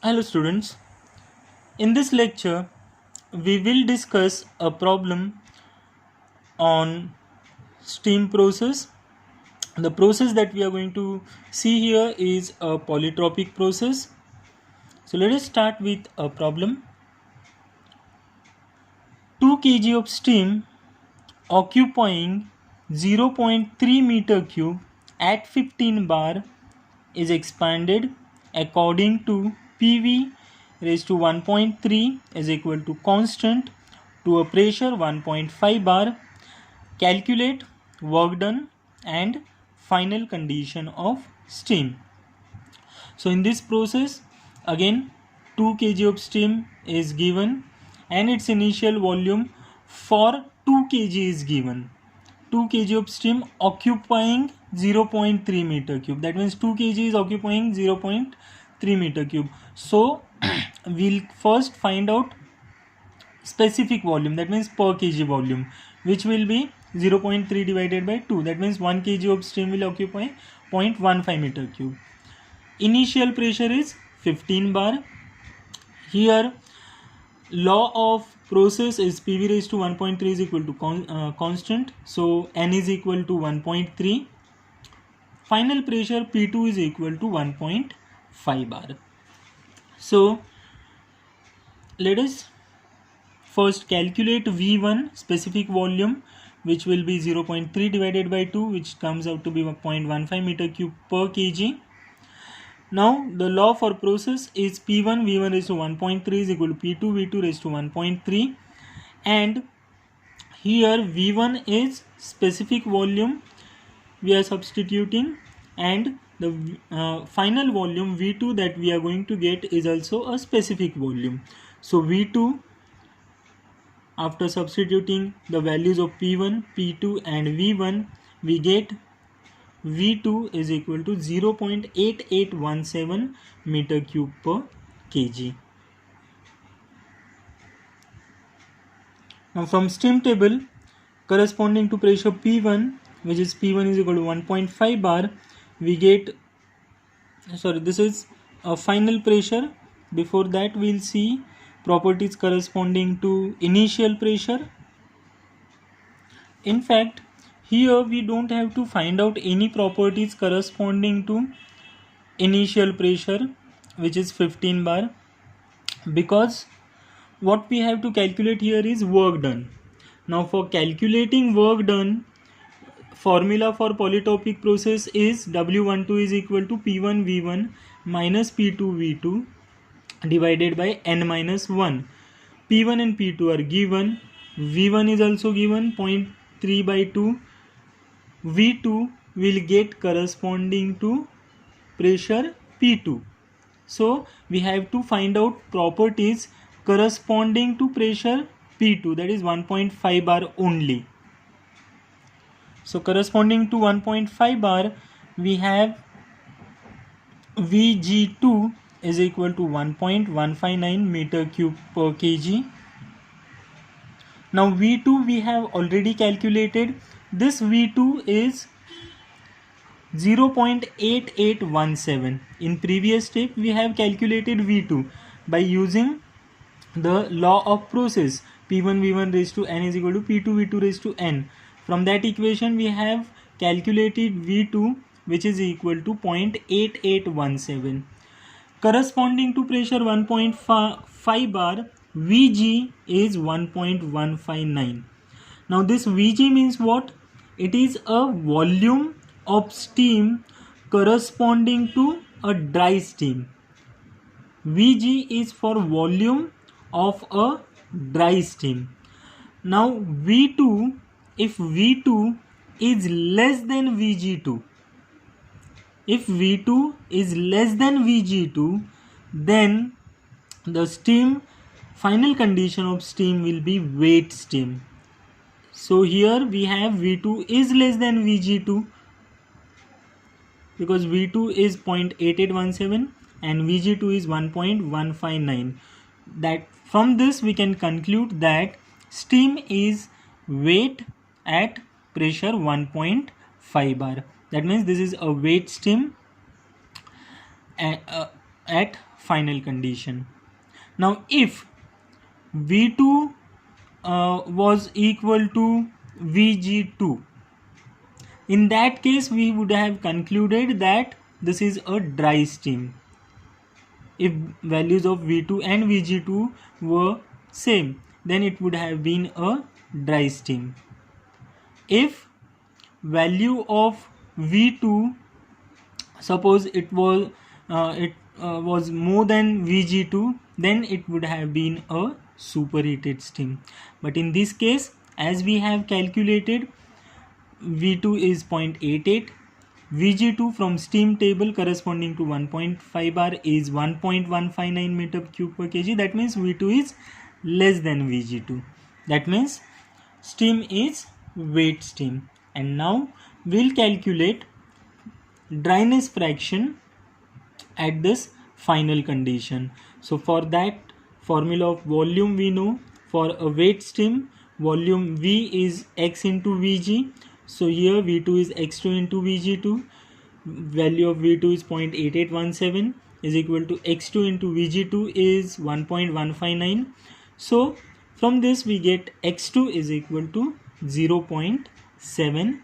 Hello students, in this lecture we will discuss a problem on steam process. The process that we are going to see here is a polytropic process. So let us start with a problem. 2 kg of steam occupying 0.3 meter cube at 15 bar is expanded according to PV raised to 1.3 is equal to constant to a pressure 1.5 bar. Calculate work done and final condition of steam. So in this process again 2 kg of steam is given and its initial volume for 2 kg is given. 2 kg of steam occupying 0.3 meter cube, that means 2 kg is occupying 0.3 meter cube. So we'll first find out specific volume, that means per kg volume, which will be 0.3 divided by 2, that means 1 kg of steam will occupy 0.15 meter cube. Initial pressure is 15 bar. Here law of process is PV raised to 1.3 is equal to constant, so N is equal to 1.3. Final pressure P2 is equal to 1.5 bar. So let us first calculate V1 specific volume, which will be 0.3 divided by 2, which comes out to be 0.15 meter cube per kg. Now the law for process is P1 V1 raised to 1.3 is equal to P2 V2 raised to 1.3, and here V1 is specific volume we are substituting, and the final volume V2 that we are going to get is also a specific volume. So V2, after substituting the values of P1, P2 and V1, we get V2 is equal to 0.8817 meter cube per kg. Now from steam table, corresponding to pressure P1, which is P1 is equal to 1.5 bar, we get, this is a final pressure. Before that we'll see properties corresponding to initial pressure. In fact, here we don't have to find out any properties corresponding to initial pressure, which is 15 bar, because what we have to calculate here is work done. Now for calculating work done, formula for polytropic process is W12 is equal to P1 V1 minus P2 V2 divided by N minus 1. P1 and P2 are given, V1 is also given 0.3 by 2, V2 will get corresponding to pressure P2. So we have to find out properties corresponding to pressure P2, that is 1.5 bar only. So corresponding to 1.5 bar, we have Vg2 is equal to 1.159 meter cube per kg. Now V2 we have already calculated. This V2 is 0.8817. In previous step we have calculated V2 by using the law of process, P1 V1 raised to N is equal to P2 V2 raised to N. From that equation we have calculated V2, which is equal to 0.8817. Corresponding to pressure 1.5 bar, Vg is 1.159. Now this Vg means what? It is a volume of steam corresponding to a dry steam. Vg is for volume of a dry steam. Now V2, if V2 is less than Vg2, if V2 is less than Vg2, then the steam, final condition of steam will be wet steam. So here we have V2 is less than Vg2, because V2 is 0.8817 and Vg2 is 1.159. That from this we can conclude that steam is wet at pressure 1.5 bar. That means this is a wet steam. at final condition. Now if V2 was equal to Vg2, in that case we would have concluded that this is a dry steam. If values of V2 and Vg2 were same, then it would have been a dry steam. If value of V2, suppose it was more than Vg2, then it would have been a superheated steam. But in this case, as we have calculated, V2 is 0.88, Vg2 from steam table corresponding to 1.5 bar is 1.159 meter cube per kg. That means V2 is less than Vg2. That means steam is wet steam. And now we'll calculate dryness fraction at this final condition. So for that, formula of volume we know. For a wet steam, volume V is X into Vg. So here V2 is X2 into Vg2. Value of V2 is 0.8817 is equal to X2 into Vg2 is 1.159. So from this we get X2 is equal to 0.7.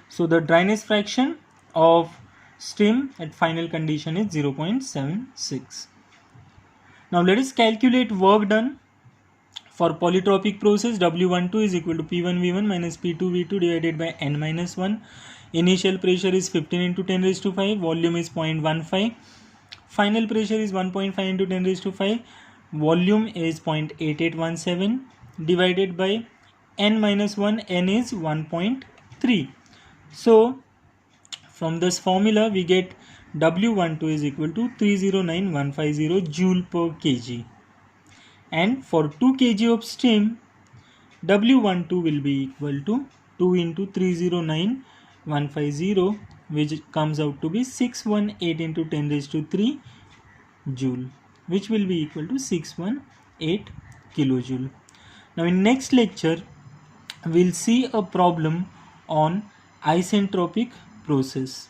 So the dryness fraction of steam at final condition is 0.76. Now let us calculate work done. For polytropic process, W12 is equal to P1V1 minus P2V2 divided by N minus 1. Initial pressure is 15 into 10 raised to 5. Volume is 0.15. Final pressure is 1.5 into 10 raised to 5. Volume is 0.8817 divided by N minus 1. N is 1.3. So from this formula we get W12 is equal to 309150 joule per kg. And for 2 kg of steam, W12 will be equal to 2 into 309150, which comes out to be 618 into 10 raised to 3 joule, which will be equal to 618 kilojoule. Now in next lecture, we'll see a problem on isentropic process.